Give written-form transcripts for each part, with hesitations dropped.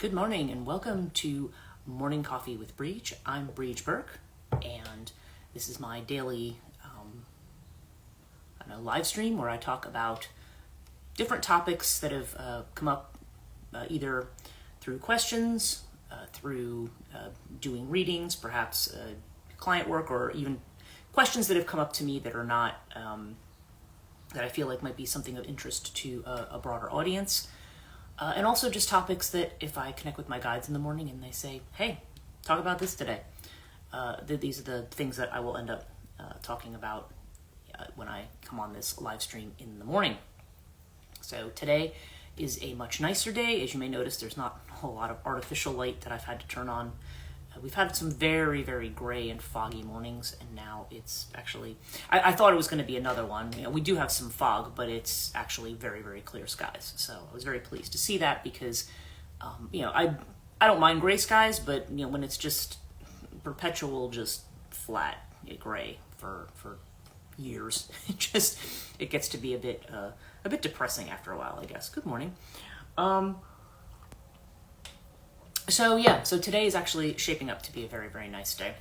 Good morning and welcome to Morning Coffee with Brigid. I'm Brigid Burke, and this is my daily live stream where I talk about different topics that have come up either through questions, through doing readings, perhaps client work, or even questions that have come up to me that are not, that I feel like might be something of interest to a broader audience. And also just topics that if I connect with my guides in the morning and they say, hey, talk about this today, these are the things that I will end up talking about when I come on this live stream in the morning. So today is a much nicer day. As you may notice, there's not a whole lot of artificial light that I've had to turn on. We've had some very, very gray and foggy mornings, and now it's actually, I thought it was going to be another one. You know, we do have some fog, but it's actually very, very clear skies. So I was very pleased to see that because, I don't mind gray skies, but, when it's just perpetual, just flat gray for years, it gets to be a bit depressing after a while, I guess. Good morning. So today is actually shaping up to be a very, very nice day.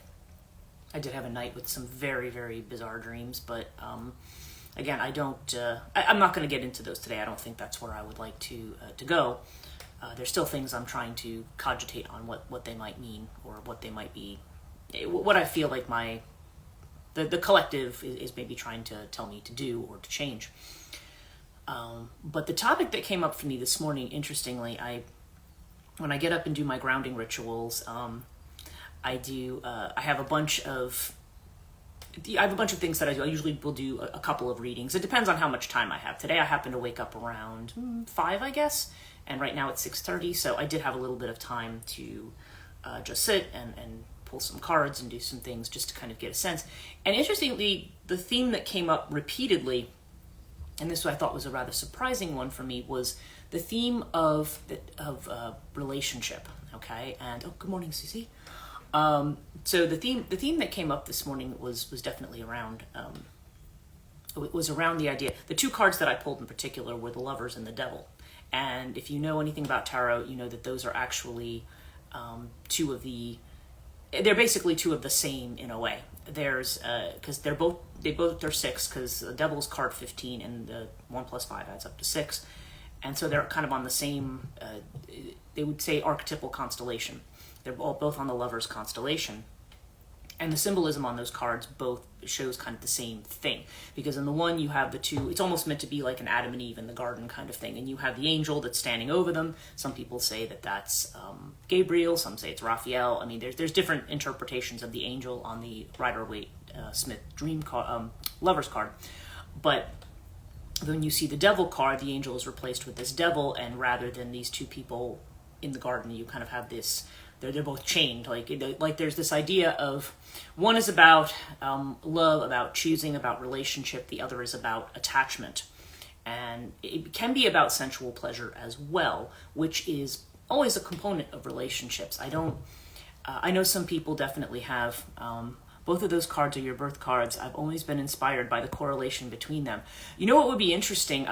I did have a night with some very, very bizarre dreams, but again, I'm not going to get into those today. I don't think that's where I would like to go. There's still things I'm trying to cogitate on what they might mean, or what they might be, what I feel like the collective is maybe trying to tell me to do or to change. But the topic that came up for me this morning, interestingly, when I get up and do my grounding rituals, I have a bunch of things that I do. I usually will do a couple of readings. It depends on how much time I have. Today I happen to wake up around 5, I guess, and right now it's 6:30, so I did have a little bit of time to just sit and pull some cards and do some things just to kind of get a sense. And interestingly, the theme that came up repeatedly, and this I thought was a rather surprising one for me, was the theme of relationship. Okay, and good morning, Susie. So the theme that came up this morning was definitely around. It was around the idea. The two cards that I pulled in particular were the Lovers and the Devil. And if you know anything about tarot, you know that those are actually they're basically two of the same in a way. There's because they both are 6, because the Devil's card 15 and the 1 + 5 adds up to 6, and so they're kind of on the same. They would say archetypal constellation. They're both on the Lover's constellation, and the symbolism on those cards both shows kind of the same thing. Because in the one you have the two, it's almost meant to be like an Adam and Eve in the garden kind of thing, and you have the angel that's standing over them. Some people say that that's Gabriel, some say it's Raphael. I mean, there's different interpretations of the angel on the Rider-Waite-Smith Dream card, Lover's card. But when you see the Devil card, the angel is replaced with this devil, and rather than these two people in the garden, you kind of have this. They're both chained. Like there's this idea of one is about love, about choosing, about relationship. The other is about attachment, and it can be about sensual pleasure as well, which is always a component of relationships. I know some people definitely have. Both of those cards are your birth cards. I've always been inspired by the correlation between them. You know what would be interesting?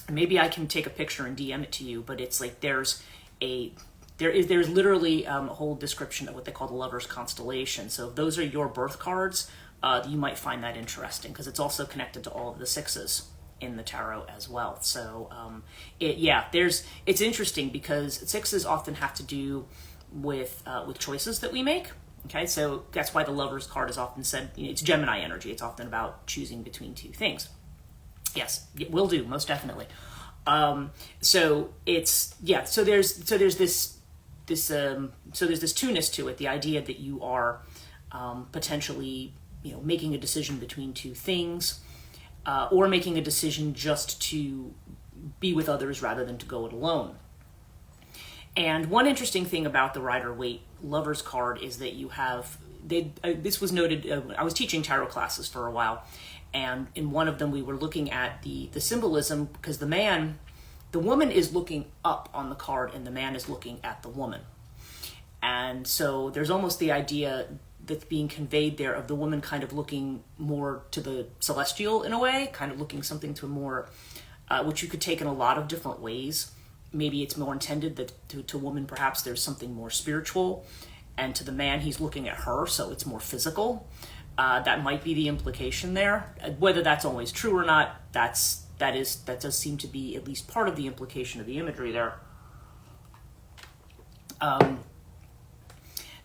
Maybe I can take a picture and DM it to you, but it's like there's literally a whole description of what they call the Lover's constellation. So if those are your birth cards, you might find that interesting, because it's also connected to all of the 6s in the tarot as well. So it's interesting because 6s often have to do with choices that we make. Okay, so that's why the Lover's card is often said, it's Gemini energy. It's often about choosing between two things. Yes, it will do, most definitely. So there's this two-ness to it, the idea that you are potentially, making a decision between two things, or making a decision just to be with others rather than to go it alone. And one interesting thing about the Rider-Waite Lover's card is that you have, this was noted, I was teaching tarot classes for a while, and in one of them we were looking at the symbolism, because the woman is looking up on the card and the man is looking at the woman. And so there's almost the idea that's being conveyed there of the woman kind of looking more to the celestial in a way, kind of looking something to more, which you could take in a lot of different ways. maybe it's more intended that to woman, perhaps there's something more spiritual, and to the man, he's looking at her, so it's more physical. That might be the implication there. Whether that's always true or not, that does seem to be at least part of the implication of the imagery there.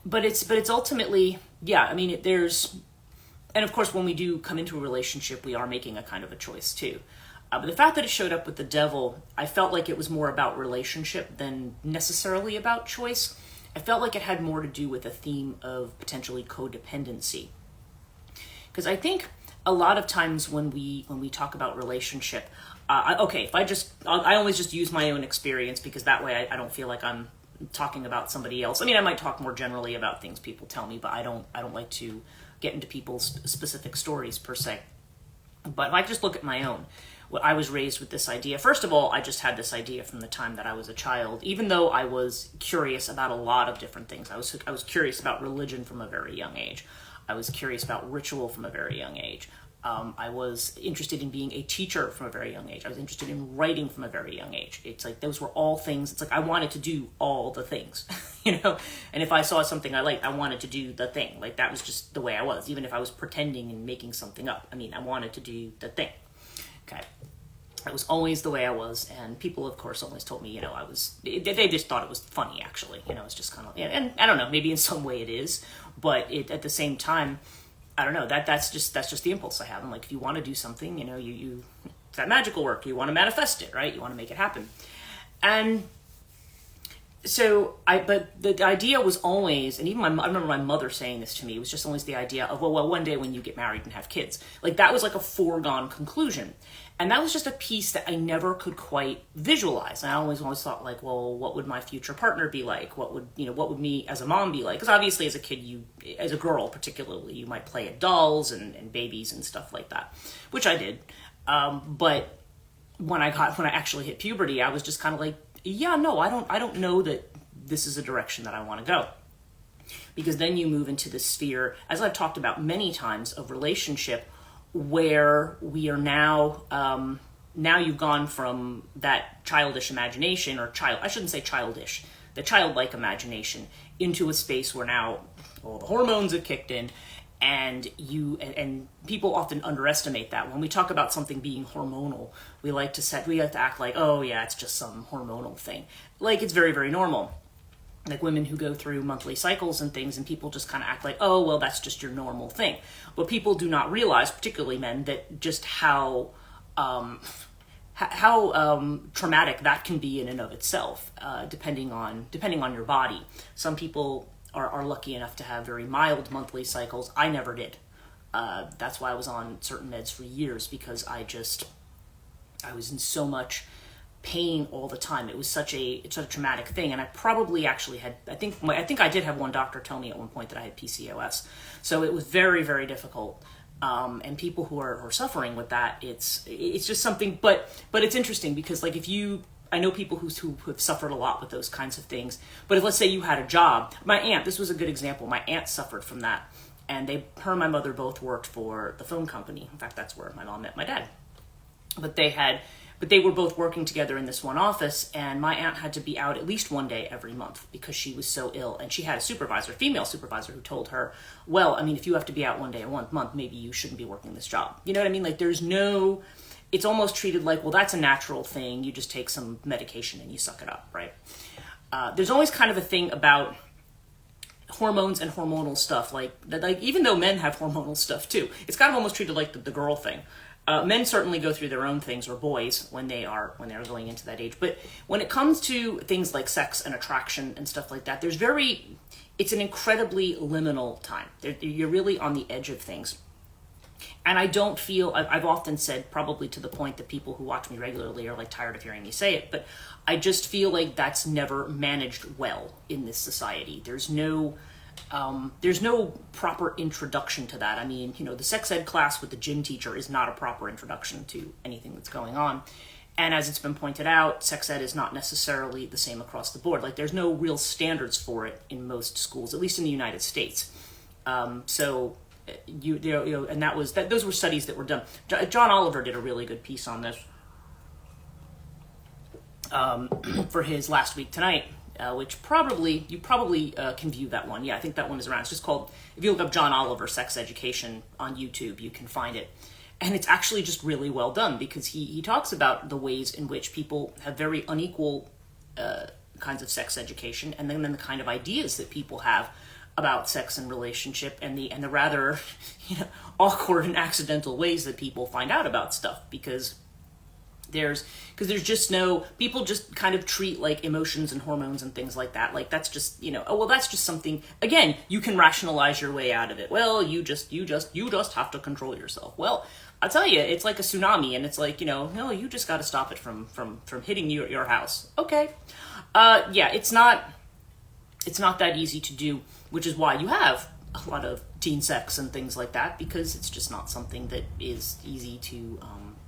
But it's ultimately, yeah, I mean, and of course, when we do come into a relationship, we are making a kind of a choice too. But the fact that it showed up with the devil, I felt like it was more about relationship than necessarily about choice. I felt like it had more to do with a theme of potentially codependency. Because I think a lot of times when we talk about relationship, I always just use my own experience, because that way I don't feel like I'm talking about somebody else. I mean, I might talk more generally about things people tell me, but I don't like to get into people's specific stories per se. But if I just look at my own, well, I was raised with this idea. First of all, I just had this idea from the time that I was a child, even though I was curious about a lot of different things. I was curious about religion from a very young age. I was curious about ritual from a very young age. I was interested in being a teacher from a very young age. I was interested in writing from a very young age. It's like those were all things. It's like I wanted to do all the things, you know? And if I saw something I liked, I wanted to do the thing. Like that was just the way I was, even if I was pretending and making something up. I mean, I wanted to do the thing. Okay. That was always the way I was. And people, of course, always told me, you know, they just thought it was funny, actually. You know, it's just kind of, and I don't know, maybe in some way it is, but at the same time, I don't know, that's just the impulse I have. I'm like, if you want to do something, you know, it's that magical work. You want to manifest it, right? You want to make it happen. And so but the idea was always, and even I remember my mother saying this to me, it was just always the idea of, well, one day when you get married and have kids, like that was like a foregone conclusion. And that was just a piece that I never could quite visualize. And I always thought like, well, what would my future partner be like? What would me as a mom be like? Because obviously as a kid, as a girl particularly, you might play at dolls and babies and stuff like that, which I did. But when I actually hit puberty, I was just kind of like, yeah, no, I don't know that this is a direction that I want to go. Because then you move into the sphere, as I've talked about many times, of relationship, where we are now you've gone from that childish imagination, I shouldn't say childish, the childlike imagination, into a space where now all the hormones have kicked in, and people often underestimate that. When we talk about something being hormonal, we like to act like, oh yeah, it's just some hormonal thing. Like it's very, very normal. Like women who go through monthly cycles and things, and people just kind of act like, oh, well, that's just your normal thing. But people do not realize, particularly men, that just how traumatic that can be in and of itself, depending on your body. Some people are lucky enough to have very mild monthly cycles. I never did. That's why I was on certain meds for years, because I was in so much pain all the time. It was such a traumatic thing. And I probably actually had, I think I did have one doctor tell me at one point that I had PCOS. So it was very, very difficult. And people who are suffering with that, it's just something, but it's interesting because like I know people who have suffered a lot with those kinds of things, but if let's say you had a job, my aunt, this was a good example. My aunt suffered from that, and her and my mother both worked for the phone company. In fact, that's where my mom met my dad. But they were both working together in this one office, and my aunt had to be out at least one day every month because she was so ill. And she had a female supervisor, who told her, well, I mean, if you have to be out one day a month, maybe you shouldn't be working this job. You know what I mean? Like it's almost treated like, well, that's a natural thing. You just take some medication and you suck it up, right? There's always kind of a thing about hormones and hormonal stuff. Like even though men have hormonal stuff too, it's kind of almost treated like the girl thing. Men certainly go through their own things, or boys when they're going into that age. But when it comes to things like sex and attraction and stuff like that, it's an incredibly liminal time. You're really on the edge of things. And I don't feel, I've often said, probably to the point that people who watch me regularly are like tired of hearing me say it, but I just feel like that's never managed well in this society. There's no proper introduction to that. I mean, the sex ed class with the gym teacher is not a proper introduction to anything that's going on. And as it's been pointed out, sex ed is not necessarily the same across the board. Like there's no real standards for it in most schools, at least in the United States. And those were studies that were done. John Oliver did a really good piece on this. for his Last Week Tonight, which you probably can view that one. Yeah, I think that one is around. It's just called, if you look up John Oliver Sex Education on YouTube, you can find it. And it's actually just really well done, because he talks about the ways in which people have very unequal kinds of sex education, and then the kind of ideas that people have about sex and relationship, and the rather awkward and accidental ways that people find out about stuff, because there's just no, people just kind of treat like emotions and hormones and things like that, like that's just, oh well, that's just something, again, you can rationalize your way out of it. Well, you just have to control yourself. Well, I'll tell you, it's like a tsunami, and it's like, no, you just got to stop it from hitting your house. Okay. Yeah, it's not that easy to do, which is why you have a lot of teen sex and things like that, because it's just not something that is easy to,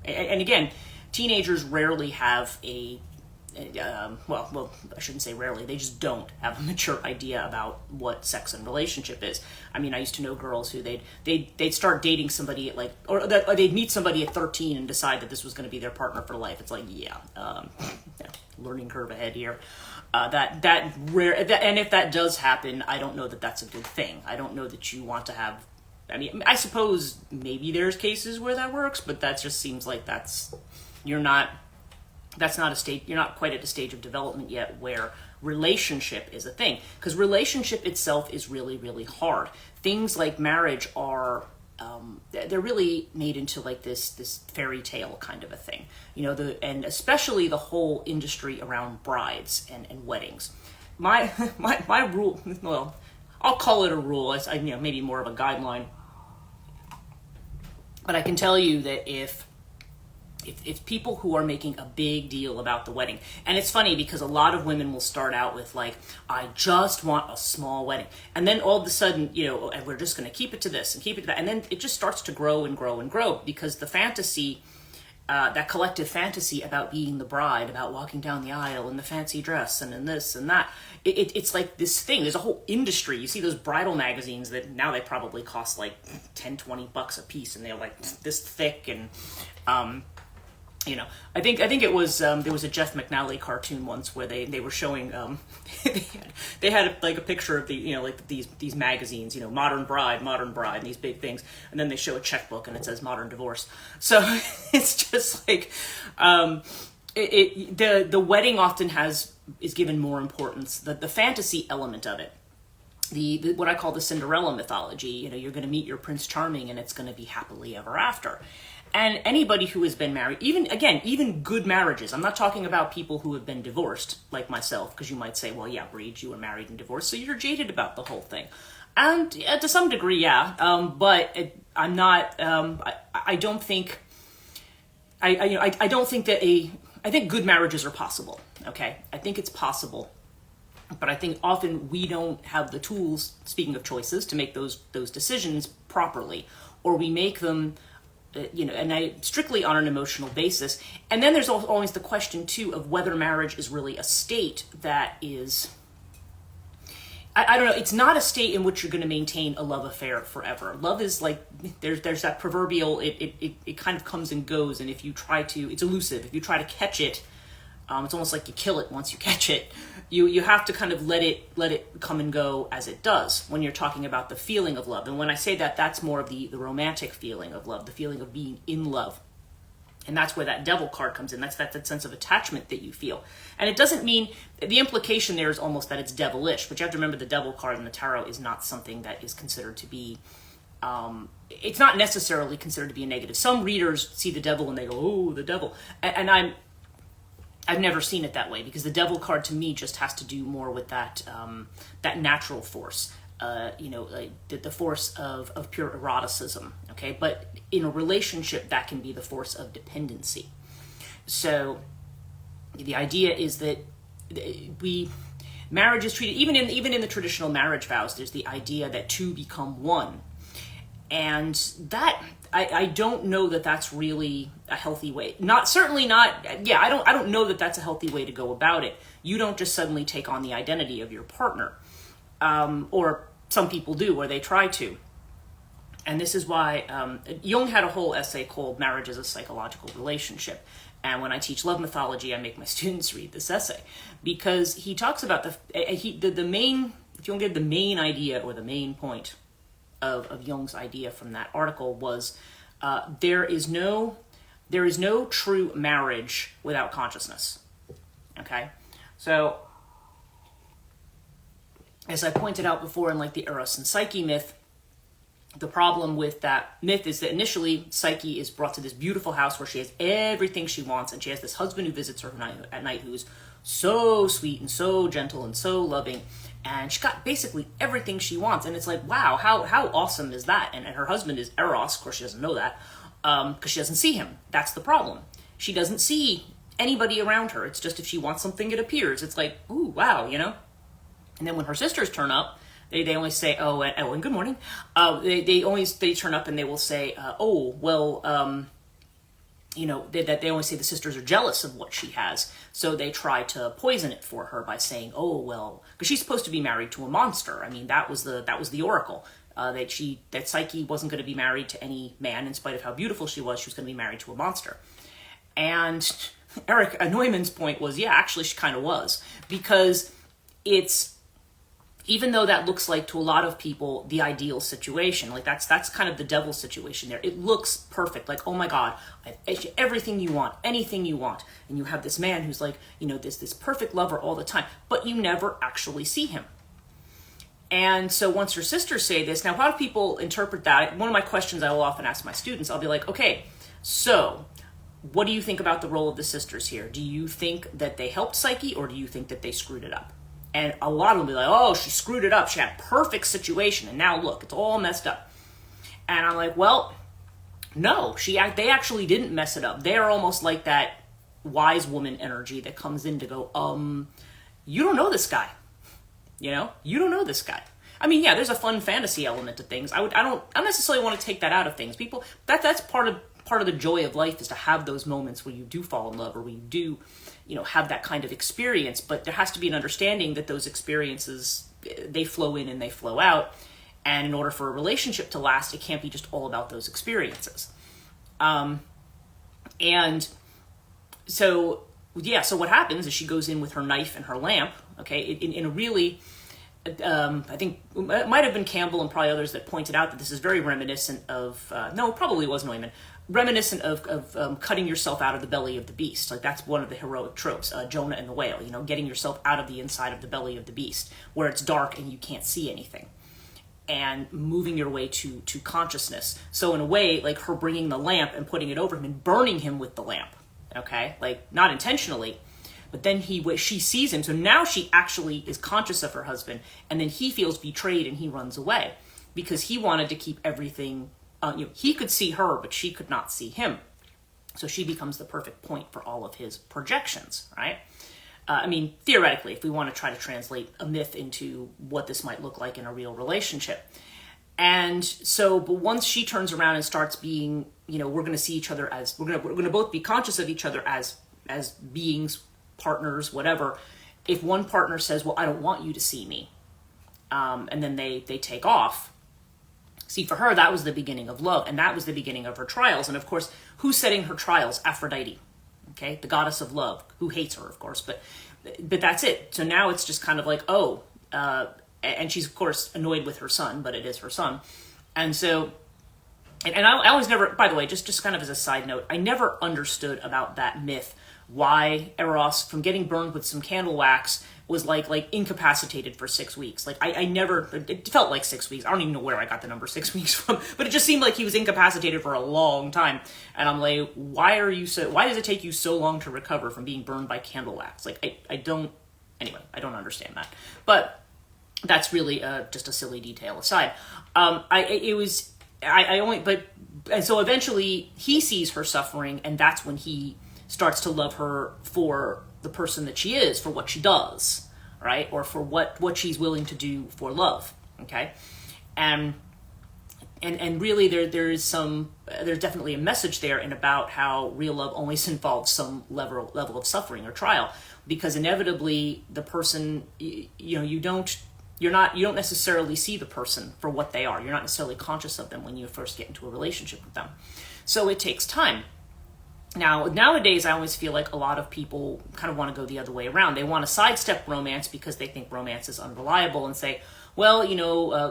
and again, teenagers rarely have well, I shouldn't say rarely, they just don't have a mature idea about what sex and relationship is. I mean, I used to know girls who they'd start dating somebody at or they'd meet somebody at 13 and decide that this was going to be their partner for life. It's like, learning curve ahead here. That rare, and if that does happen, I don't know that that's a good thing. I don't know that you want to have, I mean, I suppose maybe there's cases where that works, but that just seems like you're not quite at a stage of development yet where relationship is a thing, because relationship itself is really, really hard. Things like marriage are, they're really made into like this fairy tale kind of a thing, and especially the whole industry around brides and weddings. My rule, well, I'll call it a rule. It's maybe more of a guideline, but I can tell you that if people who are making a big deal about the wedding, and it's funny because a lot of women will start out with like, I just want a small wedding, and then all of a sudden, and we're just going to keep it to this and keep it to that, and then it just starts to grow and grow and grow, because the fantasy, that collective fantasy about being the bride, about walking down the aisle in the fancy dress and in this and that, it's like this thing. There's a whole industry. You see those bridal magazines that now they probably cost like $10-20 a piece, and they're like this thick, and I think it was there was a Jeff McNally cartoon once where they were showing they had like a picture of the like these magazines, Modern Bride, and these big things, and then they show a checkbook and it says Modern Divorce. So it's just like the wedding often is given more importance, the fantasy element of it. The what I call the Cinderella mythology, you're going to meet your Prince Charming and it's going to be happily ever after. And anybody who has been married, even good marriages, I'm not talking about people who have been divorced, like myself, because you might say, well, yeah, Brigid, you were married and divorced, so you're jaded about the whole thing. And to some degree, yeah, but I'm not, I don't think, I don't think that I think good marriages are possible, okay? I think it's possible. But I think often we don't have the tools, speaking of choices, to make those decisions properly, or we make them, and strictly on an emotional basis. And then there's always the question too of whether marriage is really a state that is, I don't know, it's not a state in which you're going to maintain a love affair forever. Love is like, there's that proverbial, it kind of comes and goes, and if you try to, it's elusive. If you try to catch it, it's almost like you kill it once you catch it. You have to kind of let it come and go as it does when you're talking about the feeling of love. And when I say that, that's more of the romantic feeling of love, the feeling of being in love. And that's where that devil card comes in. That's that sense of attachment that you feel. And it doesn't mean, the implication there is almost that it's devilish, but you have to remember the devil card in the tarot is not something that is considered to be, it's not necessarily considered to be a negative. Some readers see the devil and they go, oh, the devil. And I've never seen it that way, because the devil card to me just has to do more with that that natural force, like the force of pure eroticism. Okay, but in a relationship, that can be the force of dependency. So the idea is that marriage is treated, even in the traditional marriage vows, there's the idea that two become one, and that. I don't know that that's really a healthy way. Certainly not. Yeah, I don't know that that's a healthy way to go about it. You don't just suddenly take on the identity of your partner, or some people do, or they try to. And this is why Jung had a whole essay called "Marriage as a Psychological Relationship," And when I teach love mythology, I make my students read this essay because he talks about the main, if you want to get the main idea or the main point of Jung's idea from that article was there is no true marriage without consciousness. Okay, so as I pointed out before in like the Eros and Psyche myth, the problem with that myth is that initially Psyche is brought to this beautiful house where she has everything she wants, and she has this husband who visits her at night who's so sweet and so gentle and so loving, and she got basically everything she wants. And it's like, wow, how awesome is that? And her husband is Eros. Of course, she doesn't know that because she doesn't see him. That's the problem. She doesn't see anybody around her. It's just if she wants something, it appears. It's like, ooh, wow, you know? And then when her sisters turn up, they only say, and good morning. They turn up and they will say, they only say the sisters are jealous of what she has. So they try to poison it for her by saying, because she's supposed to be married to a monster. I mean, that was the oracle. That Psyche wasn't going to be married to any man in spite of how beautiful she was. She was going to be married to a monster. And Eric Neumann's point was, yeah, actually she kind of was, because even though that looks like to a lot of people the ideal situation, like that's kind of the devil's situation there. It looks perfect, like, oh my God, I have everything you want, anything you want, and you have this man who's like, this perfect lover all the time, but you never actually see him. And so once her sisters say this, now a lot of people interpret that. One of my questions I will often ask my students, I'll be like, okay, so what do you think about the role of the sisters here? Do you think that they helped Psyche, or do you think that they screwed it up? And a lot of them will be like, oh, she screwed it up. She had a perfect situation, and now look, it's all messed up. And I'm like, well, no, they actually didn't mess it up. They're almost like that wise woman energy that comes in to go, you don't know this guy. You don't know this guy. I mean, yeah, there's a fun fantasy element to things. I don't necessarily want to take that out of things. People, that's part of the joy of life, is to have those moments where you do fall in love, or where you do, have that kind of experience. But there has to be an understanding that those experiences, they flow in and they flow out. And in order for a relationship to last, it can't be just all about those experiences. And so what happens is she goes in with her knife and her lamp, okay, in a really, I think it might have been Campbell and probably others that pointed out that this is very reminiscent of, no, it probably was Neumann, reminiscent of cutting yourself out of the belly of the beast. Like, that's one of the heroic tropes, Jonah and the whale, getting yourself out of the inside of the belly of the beast, where it's dark and you can't see anything, and moving your way to consciousness. So in a way, like her bringing the lamp and putting it over him and burning him with the lamp, okay, like not intentionally, but then she sees him. So now she actually is conscious of her husband, and then he feels betrayed and he runs away because he wanted to keep everything. He could see her, but she could not see him. So she becomes the perfect point for all of his projections, right? I mean, theoretically, if we want to try to translate a myth into what this might look like in a real relationship. And so, but once she turns around and starts being, we're going to see each other as, we're going to both be conscious of each other as beings, partners, whatever. If one partner says, well, I don't want you to see me, and then they take off. See, for her, that was the beginning of love, and that was the beginning of her trials. And of course, who's setting her trials? Aphrodite, okay, the goddess of love, who hates her, of course, but that's it. So now it's just kind of like, and she's of course annoyed with her son, but it is her son. And so, and I always never, by the way, just kind of as a side note, I never understood about that myth why Eros, from getting burned with some candle wax, was like incapacitated for 6 weeks. Like I never, it felt like 6 weeks. I don't even know where I got the number 6 weeks from, but it just seemed like he was incapacitated for a long time. And I'm like, why does it take you so long to recover from being burned by candle wax? Like I don't understand that. But that's really just a silly detail aside. And so eventually he sees her suffering, and that's when he starts to love her for the person that she is, for what she does, right? Or for what she's willing to do for love, okay? And really there's definitely a message there in about how real love always involves some level of suffering or trial, because inevitably the person, you don't necessarily see the person for what they are. You're not necessarily conscious of them when you first get into a relationship with them. So it takes time. Now, nowadays, I always feel like a lot of people kind of want to go the other way around. They want to sidestep romance because they think romance is unreliable and say, well,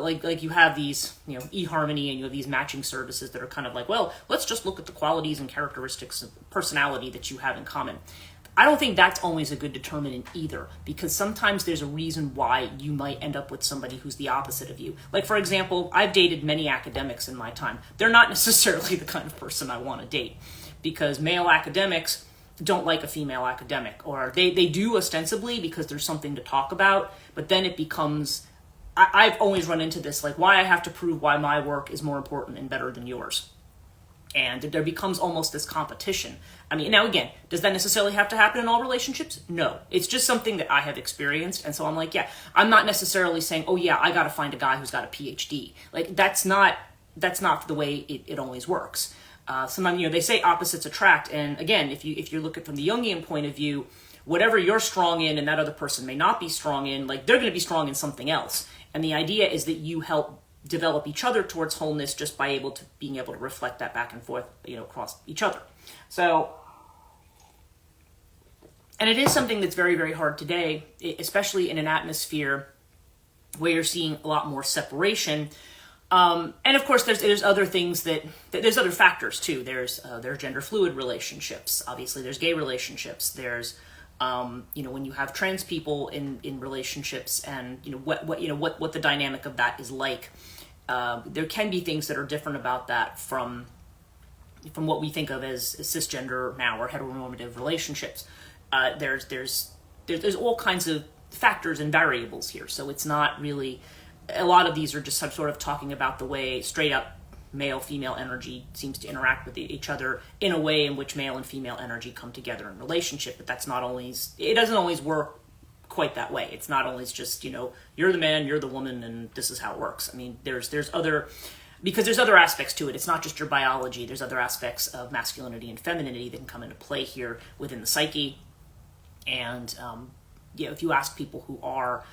like you have these, eHarmony, and you have these matching services that are kind of like, well, let's just look at the qualities and characteristics of personality that you have in common. I don't think that's always a good determinant either, because sometimes there's a reason why you might end up with somebody who's the opposite of you. Like, for example, I've dated many academics in my time. They're not necessarily the kind of person I want to date, because male academics don't like a female academic, or they do ostensibly because there's something to talk about, but then it becomes, I've always run into this, like, why I have to prove why my work is more important and better than yours. And there becomes almost this competition. I mean, now again, does that necessarily have to happen in all relationships? No. It's just something that I have experienced. And so I'm like, yeah, I'm not necessarily saying, oh yeah, I got to find a guy who's got a PhD. Like, that's not the way it always works. Sometimes, they say opposites attract. And again, if you look at it from the Jungian point of view, whatever you're strong in and that other person may not be strong in, like, they're going to be strong in something else. And the idea is that you help develop each other towards wholeness just by being able to reflect that back and forth, across each other. So, and it is something that's very, very hard today, especially in an atmosphere where you're seeing a lot more separation. And of course, there's other things there's other factors too. There's gender fluid relationships. Obviously, there's gay relationships. There's when you have trans people in relationships, and what the dynamic of that is like. There can be things that are different about that from what we think of as cisgender now, or heteronormative relationships. There's all kinds of factors and variables here. So it's not really, a lot of these are just sort of talking about the way straight up male-female energy seems to interact with each other in a way in which male and female energy come together in relationship. But it doesn't always work quite that way. It's not always just, you're the man, you're the woman, and this is how it works. I mean, there's other aspects to it. It's not just your biology. There's other aspects of masculinity and femininity that can come into play here within the psyche. And, if you ask people who are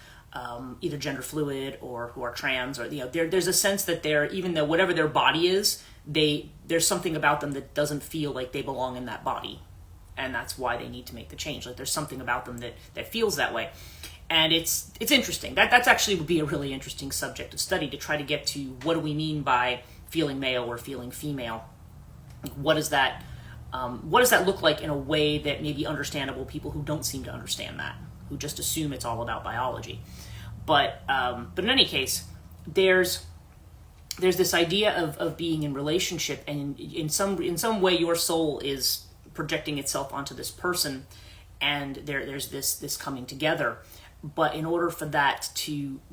either gender fluid or who are trans, or, there's a sense that even though whatever their body is, there's something about them that doesn't feel like they belong in that body. And that's why they need to make the change. Like, there's something about them that feels that way. And it's interesting. That's actually would be a really interesting subject of study, to try to get to what do we mean by feeling male or feeling female. What does that look like in a way that may be understandable people who don't seem to understand that, who just assume it's all about biology. But in any case, there's this idea of being in relationship, and in some way your soul is projecting itself onto this person, and there's this coming together. But in order for that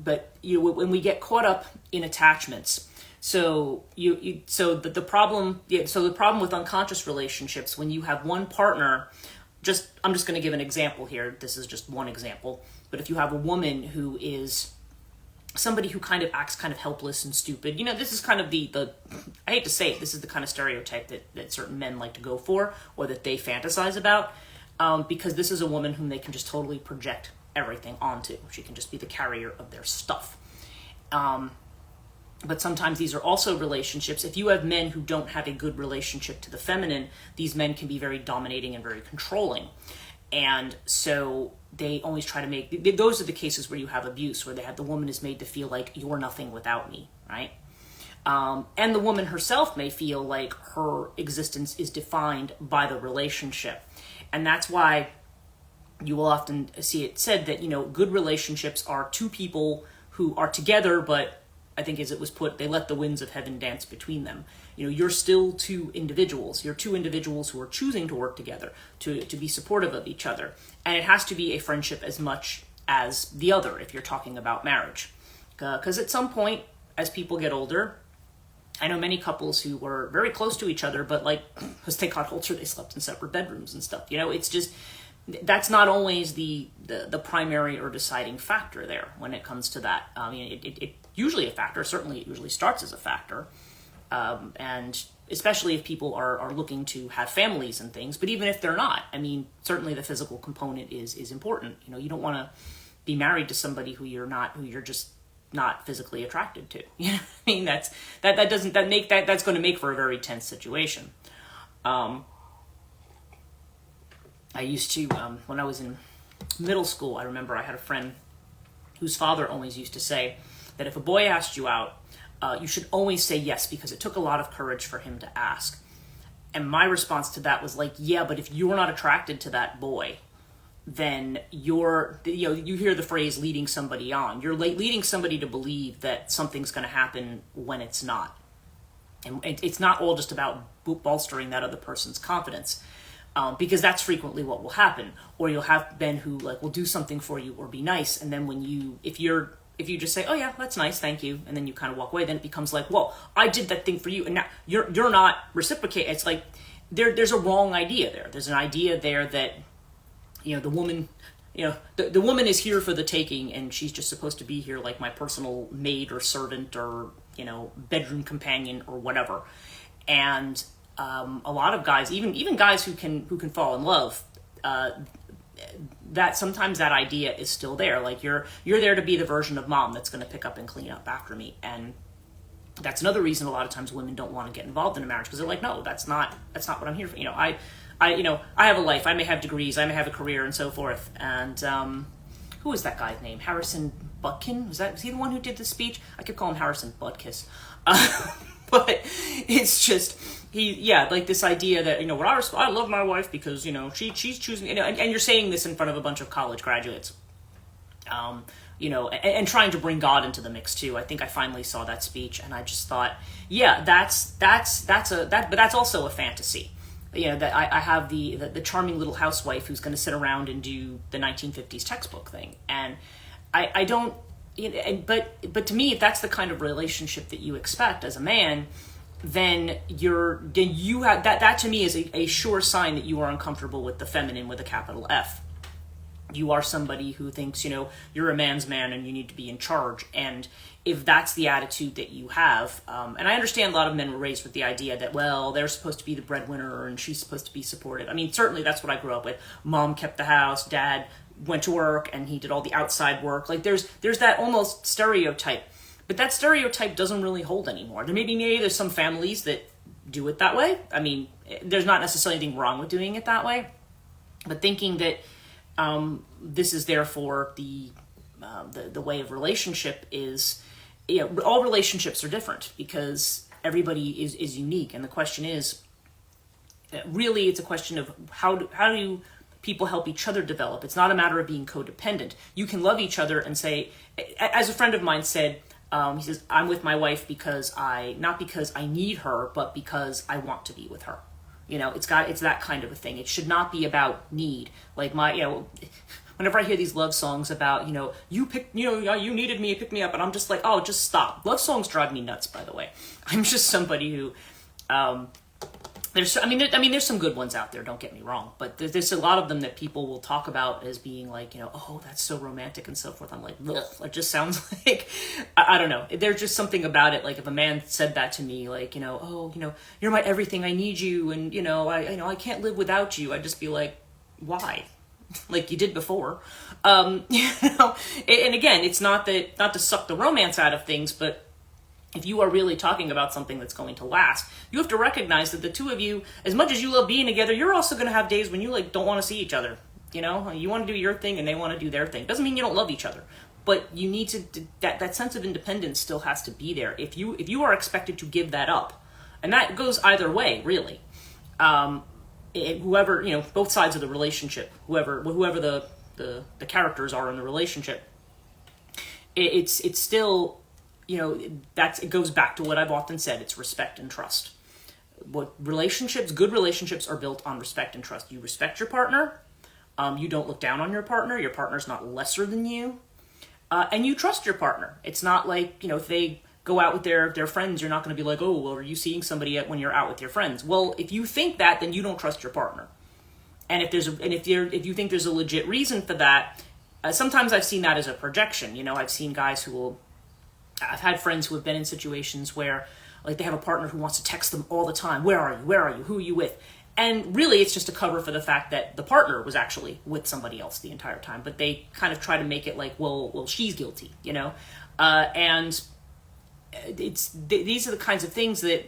when we get caught up in attachments, so the problem with unconscious relationships, when you have one partner, I'm just going to give an example here. This is just one example. But if you have a woman who is somebody who kind of acts kind of helpless and stupid, this is kind of I hate to say it, this is the kind of stereotype that certain men like to go for, or that they fantasize about, because this is a woman whom they can just totally project everything onto. She can just be the carrier of their stuff. But sometimes these are also relationships. If you have men who don't have a good relationship to the feminine, these men can be very dominating and very controlling. And so they always try to make, those are the cases where you have abuse, where the woman is made to feel like you're nothing without me, right? And the woman herself may feel like her existence is defined by the relationship. And that's why you will often see it said that, good relationships are two people who are together, but I think as it was put, they let the winds of heaven dance between them. You're still two individuals. You're two individuals who are choosing to work together, to be supportive of each other. And it has to be a friendship as much as the other if you're talking about marriage. Because at some point, as people get older, I know many couples who were very close to each other, but as they got older, they slept in separate bedrooms and stuff. It's just, that's not always the primary or deciding factor there when it comes to that. I mean, it usually a factor. Certainly it usually starts as a factor. And especially if people are looking to have families and things, but even if they're not, I mean, certainly the physical component is important. You don't want to be married to somebody who you're just not physically attracted to. I mean, that's going to make for a very tense situation. I used to, when I was in middle school, I remember I had a friend whose father always used to say that if a boy asked you out, you should always say yes, because it took a lot of courage for him to ask. And my response to that was like, yeah, but if you're not attracted to that boy, then you hear the phrase leading somebody on. You're leading somebody to believe that something's going to happen when it's not. And it's not all just about bolstering that other person's confidence, because that's frequently what will happen. Or you'll have men who like will do something for you or be nice, and then if you just say, oh yeah, that's nice, thank you, and then you kind of walk away, then it becomes like, well, I did that thing for you, and now you're not reciprocating. It's like there's a wrong idea there. There's an idea there that the woman, the woman is here for the taking, and she's just supposed to be here like my personal maid or servant or bedroom companion or whatever. And a lot of guys, even guys who can fall in love, that sometimes that idea is still there. Like you're there to be the version of mom that's going to pick up and clean up after me. And that's another reason a lot of times women don't want to get involved in a marriage, because they're like, no, that's not what I'm here for. I have a life. I may have degrees. I may have a career and so forth. And who was that guy's name? Harrison Butkin? Was he the one who did the speech? I could call him Harrison Butkiss. But it's just like this idea that I love my wife because she's choosing, and you're saying this in front of a bunch of college graduates, and trying to bring God into the mix too. I think I finally saw that speech, and I just thought, yeah, but that's also a fantasy. That I have the charming little housewife who's going to sit around and do the 1950s textbook thing, and I don't. But to me, if that's the kind of relationship that you expect as a man, then you have that to me is a sure sign that you are uncomfortable with the feminine with a capital F. You are somebody who thinks you're a man's man and you need to be in charge. And if that's the attitude that you have, and I understand a lot of men were raised with the idea that, well, they're supposed to be the breadwinner and she's supposed to be supportive. I mean, certainly that's what I grew up with. Mom kept the house, dad went to work, and he did all the outside work. Like there's that almost stereotype, but that stereotype doesn't really hold anymore. Maybe there's some families that do it that way. I mean, there's not necessarily anything wrong with doing it that way, but thinking that this is therefore the way of relationship is, all relationships are different because everybody is unique, and the question is, really, it's a question of how do people help each other develop. It's not a matter of being codependent. You can love each other and say, as a friend of mine said, he says, I'm with my wife not because I need her, but because I want to be with her. It's that kind of a thing. It should not be about need. Like whenever I hear these love songs about, you needed me, you picked me up, and I'm just like, oh, just stop. Love songs drive me nuts, by the way. I'm just somebody who, there's some good ones out there, don't get me wrong, but there's a lot of them that people will talk about as being like, oh, that's so romantic and so forth. I'm like, ugh, it just sounds like, I don't know. There's just something about it. Like if a man said that to me, like, you're my everything, I need you, and, I can't live without you. I'd just be like, why? Like you did before. And again, it's not to suck the romance out of things, but if you are really talking about something that's going to last, you have to recognize that the two of you, as much as you love being together, you're also going to have days when you don't want to see each other. You want to do your thing and they want to do their thing. Doesn't mean you don't love each other, but you need to, that sense of independence still has to be there. If you are expected to give that up, and that goes either way, really. Whoever, both sides of the relationship, whoever the characters are in the relationship, it's still, it goes back to what I've often said. It's respect and trust. Good relationships are built on respect and trust. You respect your partner. You don't look down on your partner. Your partner's not lesser than you. And you trust your partner. It's not like, if they go out with their friends, you're not going to be like, oh, well, are you seeing somebody when you're out with your friends? Well, if you think that, then you don't trust your partner. And if you think there's a legit reason for that, sometimes I've seen that as a projection. I've seen guys I've had friends who have been in situations where, like, they have a partner who wants to text them all the time. Where are you? Where are you? Who are you with? And really, it's just a cover for the fact that the partner was actually with somebody else the entire time. But they kind of try to make it like, well, she's guilty, and these are the kinds of things that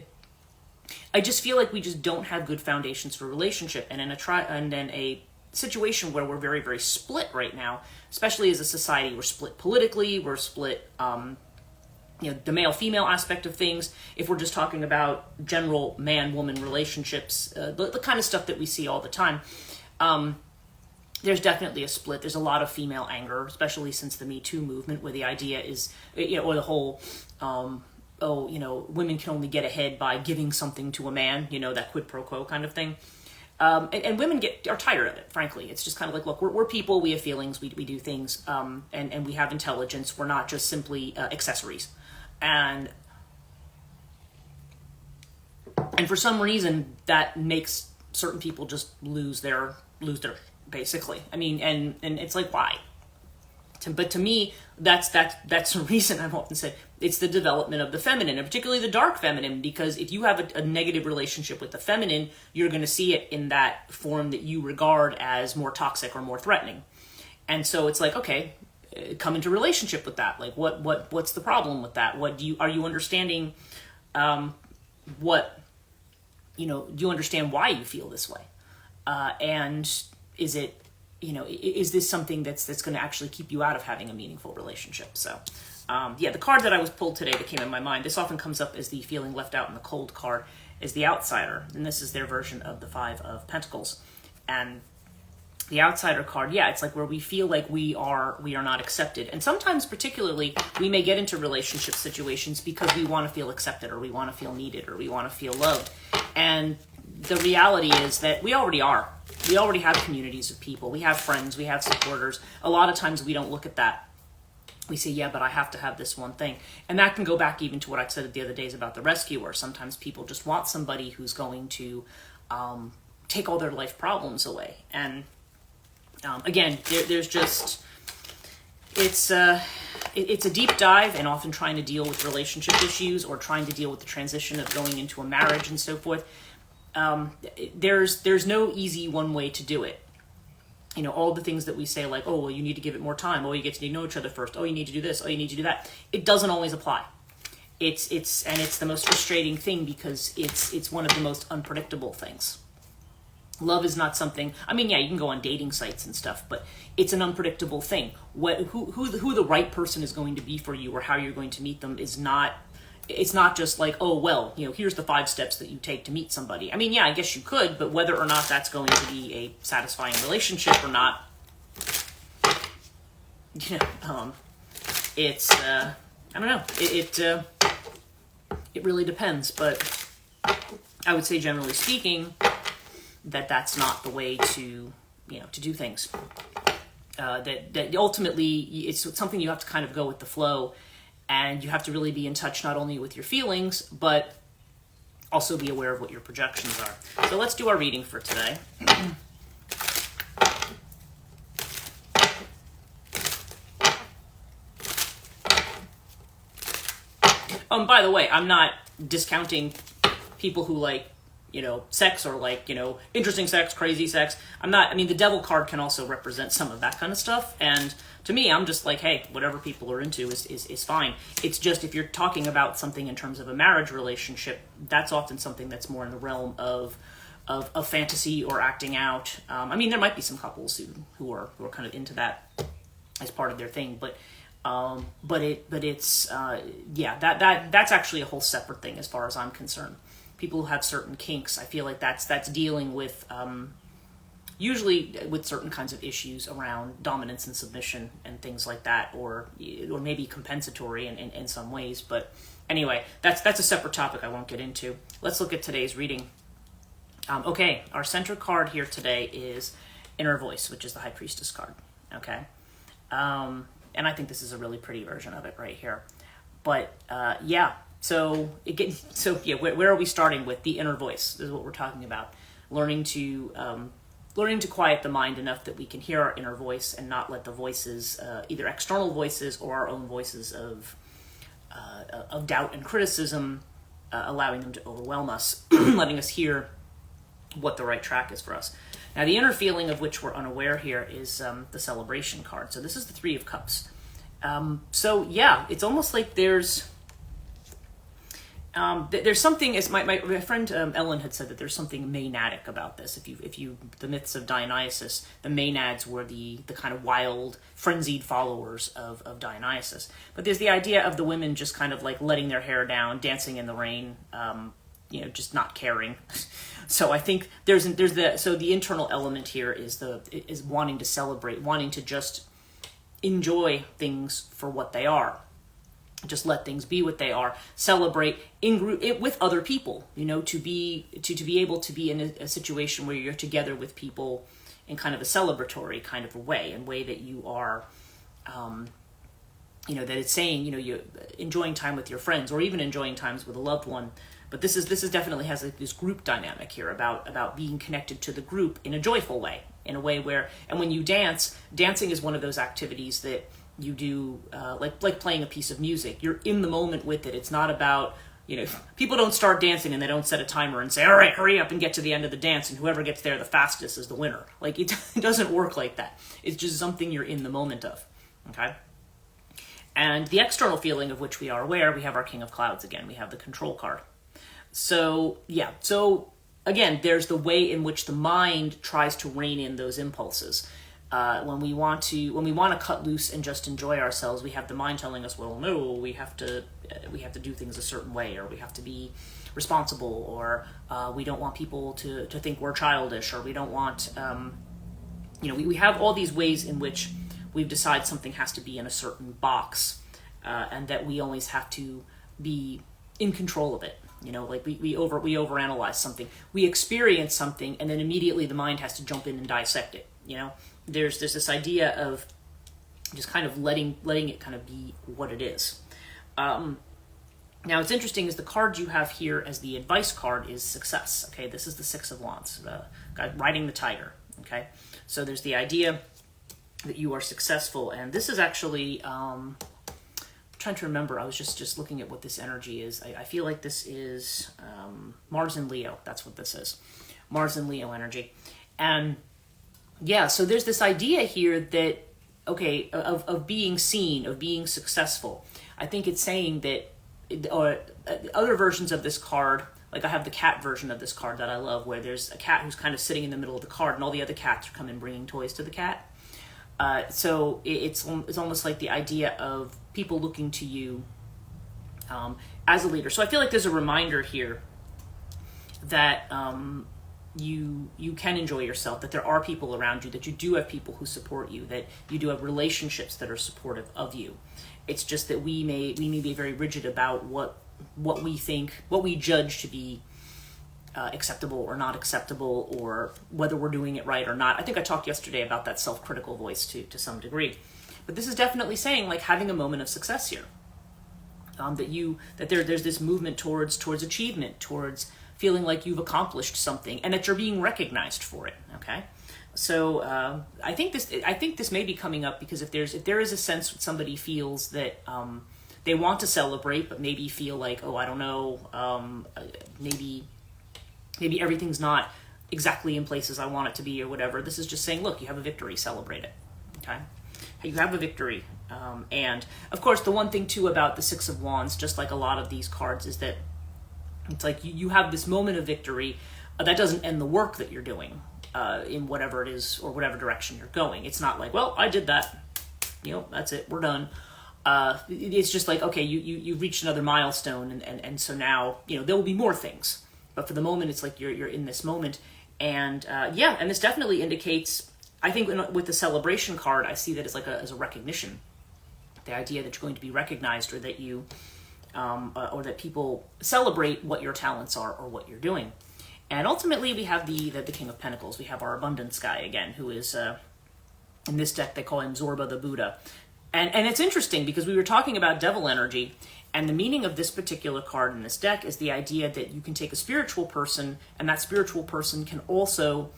I just feel like we just don't have good foundations for relationship. And then a situation where we're very, very split right now, especially as a society. We're split politically, we're split, the male-female aspect of things. If we're just talking about general man-woman relationships, the kind of stuff that we see all the time, there's definitely a split. There's a lot of female anger, especially since the Me Too movement, where the idea is, or the whole, women can only get ahead by giving something to a man, that quid pro quo kind of thing. And women are tired of it, frankly. It's just kind of like, look, we're people, we have feelings, we do things, and we have intelligence. We're not just simply accessories. And for some reason, that makes certain people just lose their basically. I mean, and it's like, why? But to me, that's the reason I've often said it's the development of the feminine, and particularly the dark feminine, because if you have a negative relationship with the feminine, you're going to see it in that form that you regard as more toxic or more threatening. And so it's like, okay, come into relationship with that. Like, what's the problem with that? Are you understanding, do you understand why you feel this way? And is it, is this something that's going to actually keep you out of having a meaningful relationship? So, the card that I was pulled today that came in my mind, this often comes up as the feeling left out in the cold card, is the outsider. And this is their version of the Five of Pentacles. And the outsider card, it's like where we feel like we are not accepted. And sometimes particularly we may get into relationship situations because we want to feel accepted, or we want to feel needed, or we want to feel loved. And the reality is that we already are. We already have communities of people. We have friends. We have supporters. A lot of times we don't look at that. We say, but I have to have this one thing. And that can go back even to what I said the other days about the rescuer. Sometimes people just want somebody who's going to take all their life problems away. And again, there's just, it's a deep dive, and often trying to deal with relationship issues or trying to deal with the transition of going into a marriage and so forth. There's no easy one way to do it. All the things that we say, like, oh, well, you need to give it more time. Oh, you get to know each other first. Oh, you need to do this. Oh, you need to do that. It doesn't always apply. It's the most frustrating thing, because it's one of the most unpredictable things. Love is not something, you can go on dating sites and stuff, but it's an unpredictable thing. Who the right person is going to be for you, or how you're going to meet them, it's not just like, oh, well, here's the 5 steps that you take to meet somebody. I guess you could, but whether or not that's going to be a satisfying relationship or not, it's, I don't know. It really depends, but I would say, generally speaking, that's not the way to do things. That ultimately, it's something you have to kind of go with the flow. And you have to really be in touch not only with your feelings, but also be aware of what your projections are. So let's do our reading for today. By the way, I'm not discounting people who like, sex, or like, interesting sex, crazy sex. The devil card can also represent some of that kind of stuff. And to me, I'm just like, hey, whatever people are into is fine. It's just, if you're talking about something in terms of a marriage relationship, that's often something that's more in the realm of fantasy or acting out. There might be some couples who are kind of into that as part of their thing, but it's that's actually a whole separate thing as far as I'm concerned. People who have certain kinks, I feel like that's dealing with usually with certain kinds of issues around dominance and submission and things like that, or maybe compensatory in some ways. But anyway, that's a separate topic I won't get into. Let's look at today's reading. Okay, our center card here today is Inner Voice, which is the High Priestess card. Okay, and I think this is a really pretty version of it right here. But where are we starting with the inner voice? This is what we're talking about. Learning to quiet the mind enough that we can hear our inner voice and not let the voices, either external voices or our own voices of doubt and criticism, allowing them to overwhelm us, letting us hear what the right track is for us. Now, the inner feeling of which we're unaware here is the Celebration card. So this is the 3 of Cups. It's almost like there's there's something, as my friend Ellen had said, that there's something Maenadic about this. If you the myths of Dionysus, the Maenads were the kind of wild, frenzied followers of Dionysus. But there's the idea of the women just kind of like letting their hair down, dancing in the rain, just not caring. So I think there's the internal element here is wanting to celebrate, wanting to just enjoy things for what they are. Just let things be what they are. Celebrate in group with other people. To be able to be in a situation where you're together with people in kind of a celebratory kind of a way that you are, that it's saying you enjoying time with your friends or even enjoying times with a loved one. But this is definitely has this group dynamic here about being connected to the group in a joyful way, in a way where, and when you dancing is one of those activities that you do, like playing a piece of music. You're in the moment with it. It's not about, people don't start dancing and they don't set a timer and say, all right, hurry up and get to the end of the dance, and whoever gets there the fastest is the winner. Like, it doesn't work like that. It's just something you're in the moment of, okay? And the external feeling of which we are aware, we have our King of Clouds again. We have the control card. So, yeah. So, again, there's the way in which the mind tries to rein in those impulses. When we want to cut loose and just enjoy ourselves, we have the mind telling us, well, no, we have to do things a certain way, or we have to be responsible, or we don't want people to think we're childish, or we don't want, we have all these ways in which we've decided something has to be in a certain box, and that we always have to be in control of it. Like we overanalyze something, we experience something, and then immediately the mind has to jump in and dissect it. There's this idea of just kind of letting it kind of be what it is. Now, what's interesting is the card you have here as the advice card is success. Okay, this is the Six of Wands, the guy riding the tiger. Okay, so there's the idea that you are successful, and this is actually I'm trying to remember. I was just looking at what this energy is. I feel like this is Mars and Leo. That's what this is, Mars and Leo energy, and yeah, so there's this idea here that, okay, of being seen, of being successful. I think it's saying that, or other versions of this card, like I have the cat version of this card that I love, where there's a cat who's kind of sitting in the middle of the card, and all the other cats are coming bringing toys to the cat. So it's almost like the idea of people looking to you as a leader. So I feel like there's a reminder here that you can enjoy yourself, that there are people around you, that you do have people who support you, that you do have relationships that are supportive of you. It's just that we may be very rigid about what we think, what we judge to be acceptable or not acceptable, or whether we're doing it right or not. I think I talked yesterday about that self-critical voice to some degree. But this is definitely saying, like, having a moment of success here. There's this movement towards achievement, towards feeling like you've accomplished something, and that you're being recognized for it. Okay, so I think this may be coming up because if there is a sense that somebody feels that they want to celebrate, but maybe feel like, oh, I don't know, maybe everything's not exactly in place as I want it to be, or whatever. This is just saying, look, you have a victory, celebrate it. Okay, you have a victory, and of course, the one thing too about the Six of Wands, just like a lot of these cards, is that it's like you have this moment of victory. That doesn't end the work that you're doing in whatever it is or whatever direction you're going. It's not like, well, I did that. That's it. We're done. It's just like, okay, you've reached another milestone, and so now, there will be more things. But for the moment, it's like you're in this moment. And and this definitely indicates, I think with the celebration card, I see that as a recognition. The idea that you're going to be recognized, or that you... or that people celebrate what your talents are or what you're doing. And ultimately, we have the King of Pentacles. We have our abundance guy again, who is, in this deck, they call him Zorba the Buddha. And it's interesting because we were talking about devil energy, and the meaning of this particular card in this deck is the idea that you can take a spiritual person, and that spiritual person can also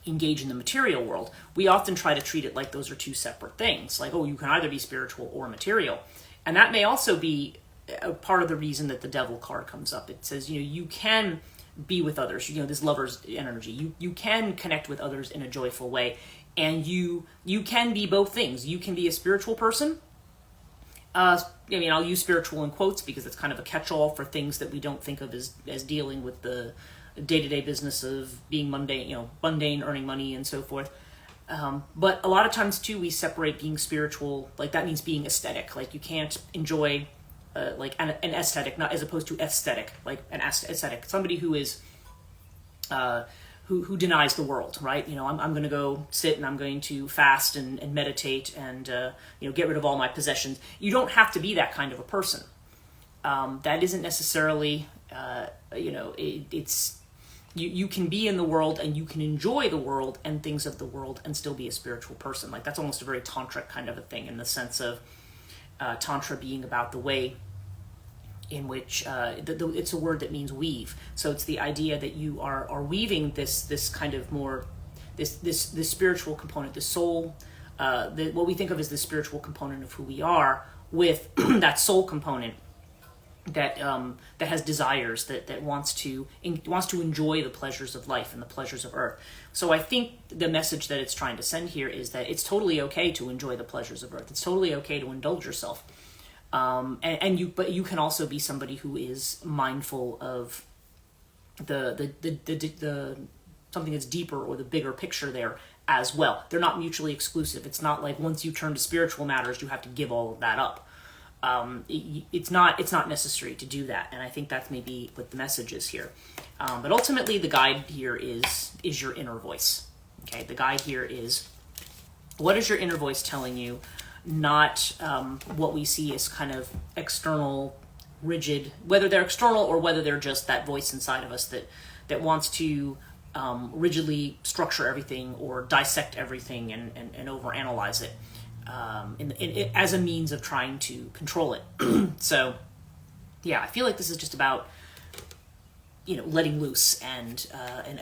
engage in the material world. We often try to treat it like those are two separate things. Like, oh, you can either be spiritual or material. And that may also be a part of the reason that the devil card comes up. It says, you can be with others, this lover's energy. You can connect with others in a joyful way. And you can be both things. You can be a spiritual person, I mean, I'll use spiritual in quotes because it's kind of a catch-all for things that we don't think of as dealing with the day-to-day business of being mundane, earning money and so forth. But a lot of times too, we separate being spiritual, like that means being aesthetic. Like you can't enjoy like an aesthetic, not as opposed to aesthetic, like an aesthetic. Somebody who is who denies the world, right? I'm going to go sit and I'm going to fast and meditate and get rid of all my possessions. You don't have to be that kind of a person. That isn't necessarily it's you can be in the world and you can enjoy the world and things of the world and still be a spiritual person. Like that's almost a very tantric kind of a thing, in the sense of tantra being about the way in which it's a word that means weave. So it's the idea that you are weaving this kind of more this spiritual component, the soul, what we think of as the spiritual component of who we are, with that soul component that has desires, that wants to enjoy the pleasures of life and the pleasures of earth. So I think the message that it's trying to send here is that it's totally okay to enjoy the pleasures of earth. It's totally okay to indulge yourself. But you can also be somebody who is mindful of the something that's deeper, or the bigger picture there as well. They're not mutually exclusive. It's not like once you turn to spiritual matters, you have to give all of that up. It's not necessary to do that, and I think that's maybe what the message is here. But ultimately, the guide here is your inner voice. Okay, the guide here is, what is your inner voice telling you? Not what we see as kind of external, rigid, whether they're external or whether they're just that voice inside of us that wants to rigidly structure everything or dissect everything and overanalyze it as a means of trying to control it. So, yeah, I feel like this is just about letting loose and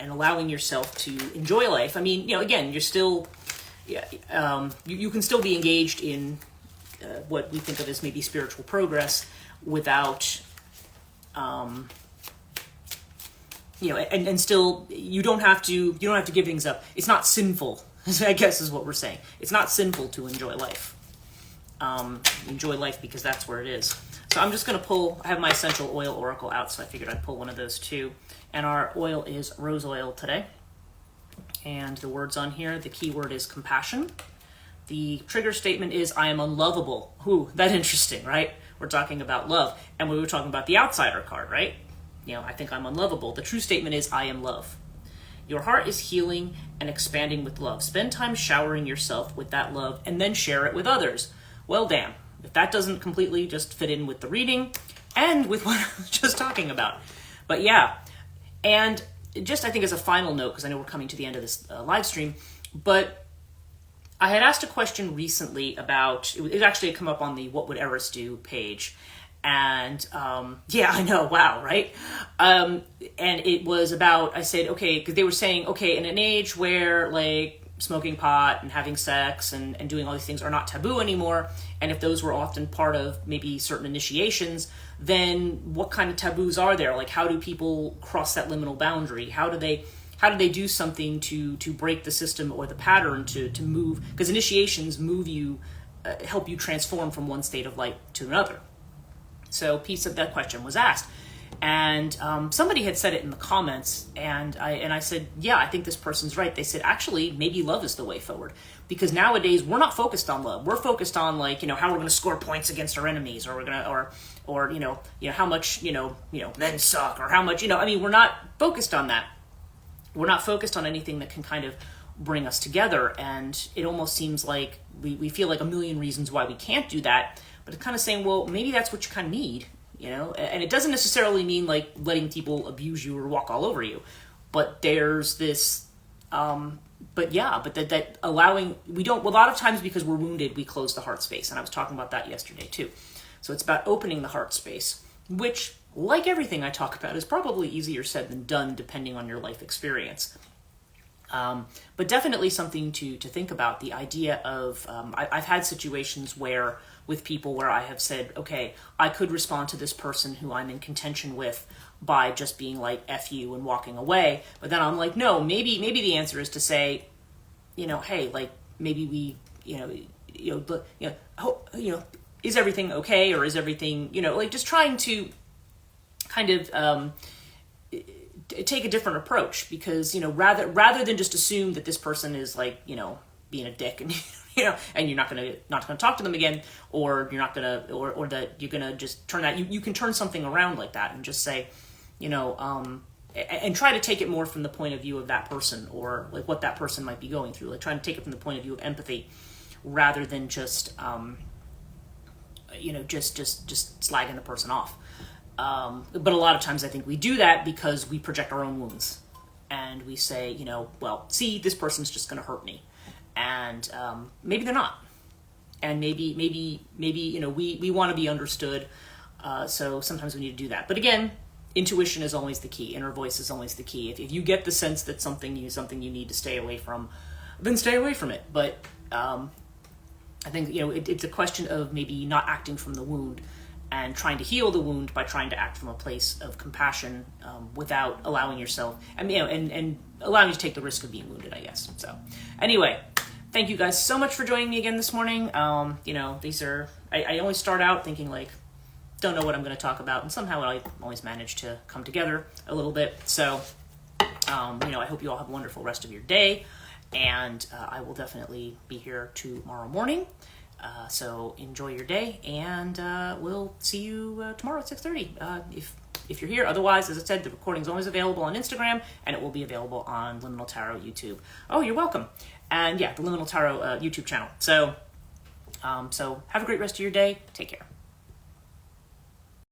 allowing yourself to enjoy life. I mean, again, you're still. You can still be engaged in what we think of as maybe spiritual progress without, and still you don't have to give things up. It's not sinful, I guess is what we're saying. It's not sinful to enjoy life. Enjoy life because that's where it is. So I'm just going to pull. I have my essential oil oracle out, so I figured I'd pull one of those too. And our oil is rose oil today. And the words on here, the key word is compassion. The trigger statement is, I am unlovable. Ooh, that's interesting, right? We're talking about love. And we were talking about the outsider card, right? I think I'm unlovable. The true statement is, I am love. Your heart is healing and expanding with love. Spend time showering yourself with that love and then share it with others. Well, damn. If that doesn't completely just fit in with the reading and with what I was just talking about. But yeah, and just I think as a final note, because I know we're coming to the end of this live stream, but I had asked a question recently about, it actually had come up on the What Would Eris Do page. And yeah, I know, wow, right? And it was about, I said, okay, because they were saying, okay, in an age where like smoking pot and having sex and doing all these things are not taboo anymore, and if those were often part of maybe certain initiations, then what kind of taboos are there? Like, how do people cross that liminal boundary? How do they do something to break the system or the pattern to move? Because initiations move you, help you transform from one state of light to another. So piece of that question was asked. And somebody had said it in the comments, and I said, yeah, I think this person's right. They said, actually, maybe love is the way forward, because nowadays we're not focused on love. We're focused on how we're going to score points against our enemies, or we're going to, or how much men suck, or how much we're not focused on that. We're not focused on anything that can kind of bring us together, and it almost seems like we feel like a million reasons why we can't do that. But it's kind of saying, well, maybe that's what you kind of need. And it doesn't necessarily mean like letting people abuse you or walk all over you, but there's this, that allowing, a lot of times because we're wounded, we close the heart space. And I was talking about that yesterday too. So it's about opening the heart space, which, like everything I talk about, is probably easier said than done depending on your life experience. But definitely something to think about, the idea of, I've had situations with people where I have said, okay, I could respond to this person who I'm in contention with by just being like, F you and walking away. But then I'm like, no, maybe the answer is to say, hey, like maybe we, is everything okay, or is everything, like just trying to kind of take a different approach, because rather than just assume that this person is like being a dick and and you're not gonna talk to them again, or you're not gonna or that you're gonna just turn that, you can turn something around like that and just say, and try to take it more from the point of view of that person, or like what that person might be going through, like trying to take it from the point of view of empathy, rather than just just slagging the person off. But a lot of times I think we do that because we project our own wounds, and we say, well, see, this person's just going to hurt me, and maybe they're not, and maybe we want to be understood, so sometimes we need to do that. But again, intuition is always the key. Inner voice is always the key. If you get the sense that something you need to stay away from, then stay away from it. But I think it's a question of maybe not acting from the wound, and trying to heal the wound by trying to act from a place of compassion, without allowing yourself, and allowing you to take the risk of being wounded, I guess. So anyway, thank you guys so much for joining me again this morning. These are, I always start out thinking like, don't know what I'm going to talk about, and somehow I always manage to come together a little bit. So, I hope you all have a wonderful rest of your day, and I will definitely be here tomorrow morning. So enjoy your day, and we'll see you tomorrow at 6:30 if you're here. Otherwise, as I said, the recording is always available on Instagram, and it will be available on Liminal Tarot YouTube. Oh, you're welcome. And yeah, the Liminal Tarot YouTube channel. So have a great rest of your day. Take care.